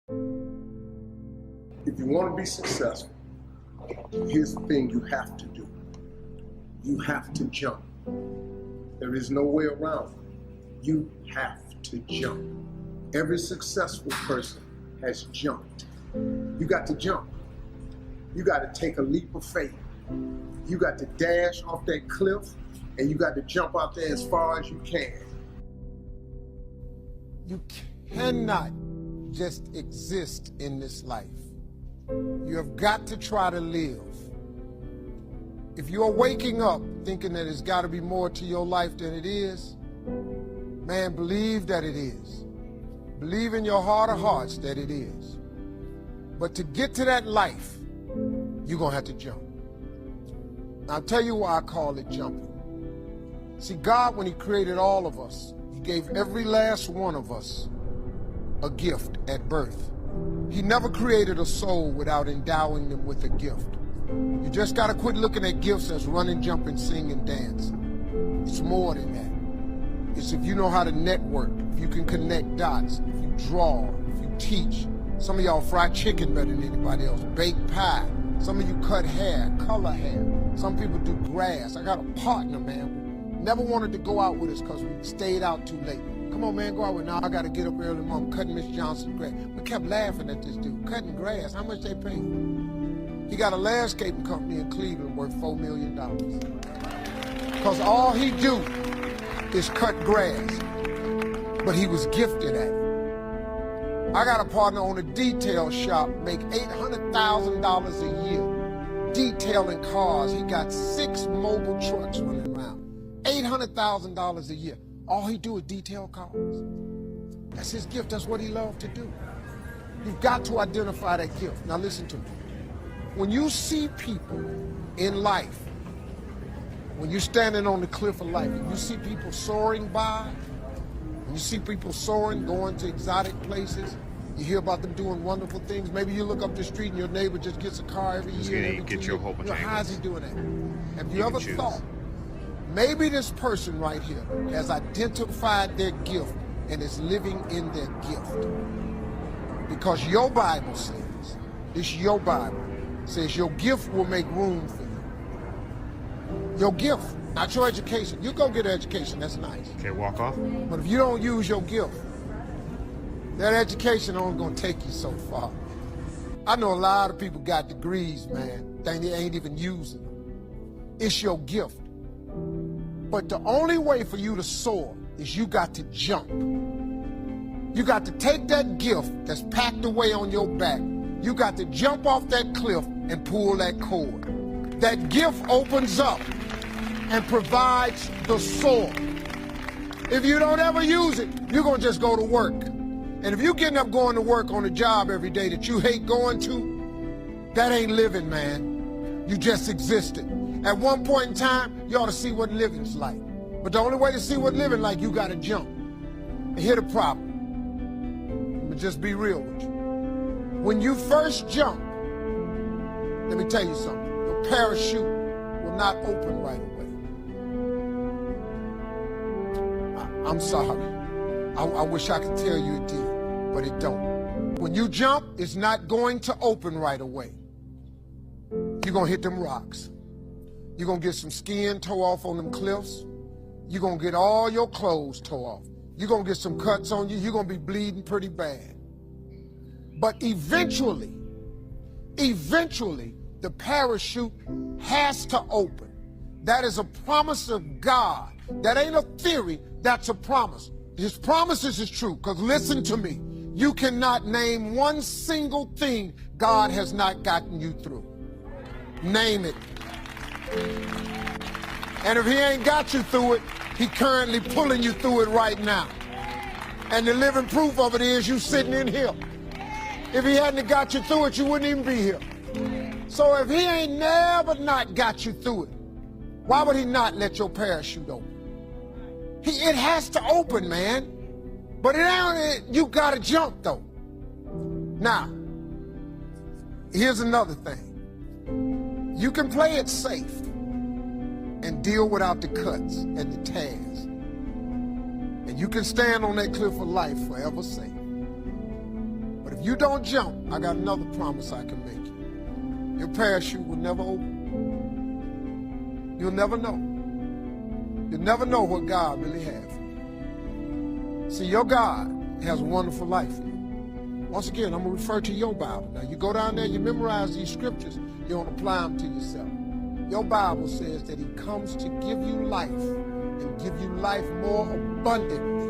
If you want to be successful, here's the thing you have to do. You have to jump. There is no way around it. You have to jump. Every successful person has jumped. You got to jump. You got to take a leap of faith. You got to dash off that cliff, and you got to jump out there as far as you can. You cannot just exist in this life. You have got to try to live. If you're waking up thinking that it's got to be more to your life than it is, man, believe that it is. Believe in your heart of hearts that it is. But to get to that life, you're going to have to jump. Now, I'll tell you why I call it jumping. See, God, when he created all of us, he gave every last one of us a gift at birth. He never created a soul without endowing them with a gift. You just got to quit looking at gifts as running, jumping, singing, dancing. It's more than that. It's if you know how to network, if you can connect dots, if you draw, if you teach. Some of y'all fry chicken better than anybody else, bake pie. Some of you cut hair, color hair. Some people do grass. I got a partner, man, who never wanted to go out with us because we stayed out too late. Come on, man, go out with now. I got to get up early, Mom, cutting Miss Johnson's grass. We kept laughing at this dude, cutting grass. How much they pay? He got a landscaping company in Cleveland worth $4 million. Because all he do is cut grass. But he was gifted at it. I got a partner on a detail shop, make $800,000 a year detailing cars. He got 6 mobile trucks running around. $800,000 a year. All he do is detail cars. That's his gift. That's what he loved to do. You've got to identify that gift. Now listen to me. When you see people in life, when you're standing on the cliff of life, and you see people soaring by, when you see people soaring, going to exotic places, you hear about them doing wonderful things. Maybe you look up the street and your neighbor just gets a car every year. Every get you a whole bunch of how's he doing that? Have you ever thought, maybe this person right here has identified their gift and is living in their gift? Because your Bible says, it's your Bible, says your gift will make room for you. Your gift, not your education. You go get an education, that's nice. Okay, walk off. But if you don't use your gift, that education only gonna take you so far. I know a lot of people got degrees, man, they ain't even using them. It's your gift. But the only way for you to soar is you got to jump. You got to take that gift that's packed away on your back. You got to jump off that cliff and pull that cord. That gift opens up and provides the soar. If you don't ever use it, you're gonna just go to work. And if you're getting up going to work on a job every day that you hate going to, that ain't living, man. You just existed. At one point in time, you ought to see what living's like. But the only way to see what living like, you gotta jump. And here's the problem. Let me just be real with you. When you first jump, let me tell you something. Your parachute will not open right away. I'm sorry. I wish I could tell you it did, but it don't. When you jump, it's not going to open right away. You're gonna hit them rocks. You're gonna get some skin tore off on them cliffs. You're gonna get all your clothes tore off. You're gonna get some cuts on you. You're gonna be bleeding pretty bad. But eventually, the parachute has to open. That is a promise of God. That ain't a theory, that's a promise. His promises is true, because listen to me. You cannot name one single thing God has not gotten you through. Name it. And if he ain't got you through it, he currently pulling you through it right now. And the living proof of it is you sitting in here. If he hadn't got you through it, you wouldn't even be here. So if he ain't never not got you through it, why would he not let your parachute open? It has to open, man. But it ain't, you gotta jump though. Now, here's another thing. You can play it safe and deal without the cuts and the tears. And you can stand on that cliff of life forever safe. But if If you don't jump, I got another promise I can make you. Your parachute will never open. You'll never know. You'll never know what God really has for you. See, your God has a wonderful life for you. Once again, I'm going to refer to your Bible. Now, you go down there, you memorize these scriptures, you don't apply them to yourself. Your Bible says that he comes to give you life and give you life more abundantly.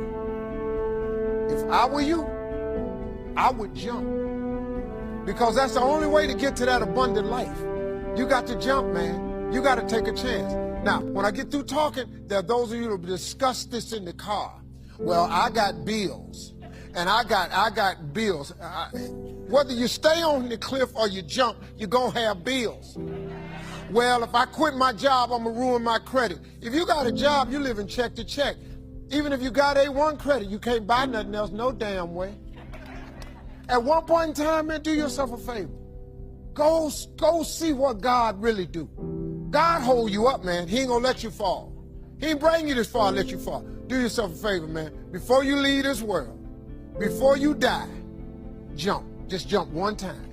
If I were you, I would jump. Because that's the only way to get to that abundant life. You got to jump, man. You got to take a chance. Now, when I get through talking, there are those of you who discuss this in the car. Well, I got bills. And I got bills. Whether you stay on the cliff or you jump, you're going to have bills. Well, if I quit my job, I'm going to ruin my credit. If you got a job, you live in check to check. Even if you got A1 credit, you can't buy nothing else, no damn way. At one point in time, man, do yourself a favor. Go see what God really do. God hold you up, man. He ain't going to let you fall. He ain't bring you this far to let you fall. Do yourself a favor, man. Before you leave this world, before you die, jump. Just jump one time.